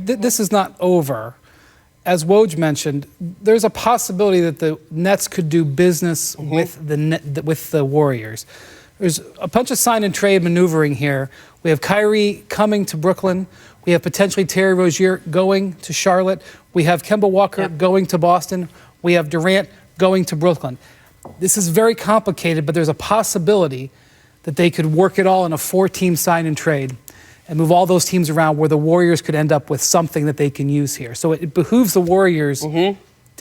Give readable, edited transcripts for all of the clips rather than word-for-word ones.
this is not over. As Woj mentioned, there's a possibility that the Nets could do business with the Warriors. There's a bunch of sign and trade maneuvering here. We have Kyrie coming to Brooklyn. We have potentially Terry Rozier going to Charlotte. We have Kemba Walker going to Boston. We have Durant going to Brooklyn. This is very complicated, but there's a possibility that they could work it all in a 4-team sign and trade and move all those teams around where the Warriors could end up with something that they can use here. So it behooves the Warriors to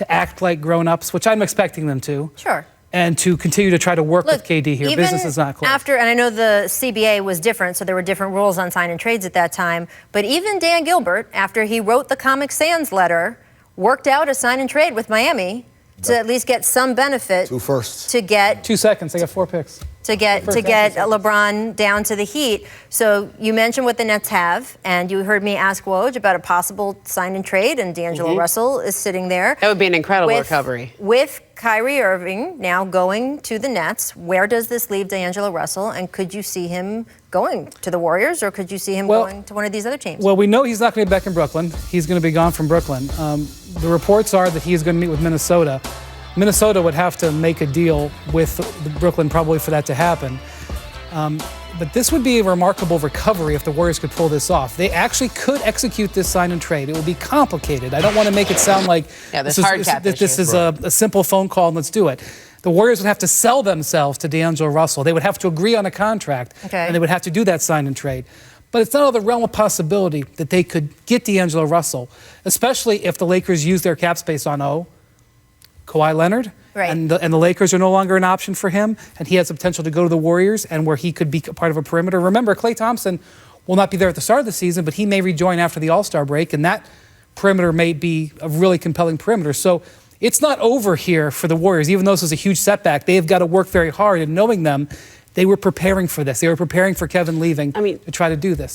act like grown-ups, which I'm expecting them to. Sure. And to continue to try to work with KD here. Business is not closed. After, and I know the CBA was different, so there were different rules on sign and trades at that time, but even Dan Gilbert, after he wrote the Comic Sans letter, worked out a sign and trade with Miami to at least get some benefit. 2 firsts. To get 2 seconds. They got 4 picks. To get LeBron down to the Heat. So you mentioned what the Nets have, and you heard me ask Woj about a possible sign and trade, and DeAngelo Russell is sitting there. That would be an incredible recovery. With Kyrie Irving now going to the Nets, where does this leave DeAngelo Russell, and could you see him going to the Warriors, or could you see him going to one of these other teams? Well, we know he's not going to be back in Brooklyn. He's going to be gone from Brooklyn. The reports are that he's going to meet with Minnesota. Minnesota would have to make a deal with Brooklyn probably for that to happen. But this would be a remarkable recovery if the Warriors could pull this off. They actually could execute this sign and trade. It would be complicated. I don't want to make it sound like this is a simple phone call and let's do it. The Warriors would have to sell themselves to DeAngelo Russell. They would have to agree on a contract, and they would have to do that sign and trade. But it's not out of the realm of possibility that they could get DeAngelo Russell, especially if the Lakers use their cap space on Kawhi Leonard, and the Lakers are no longer an option for him, and he has the potential to go to the Warriors and where he could be a part of a perimeter. Remember, Klay Thompson will not be there at the start of the season, but he may rejoin after the All-Star break, and that perimeter may be a really compelling perimeter. So it's not over here for the Warriors. Even though this is a huge setback, they've got to work very hard, and knowing them, they were preparing for this. They were preparing for Kevin leaving to try to do this.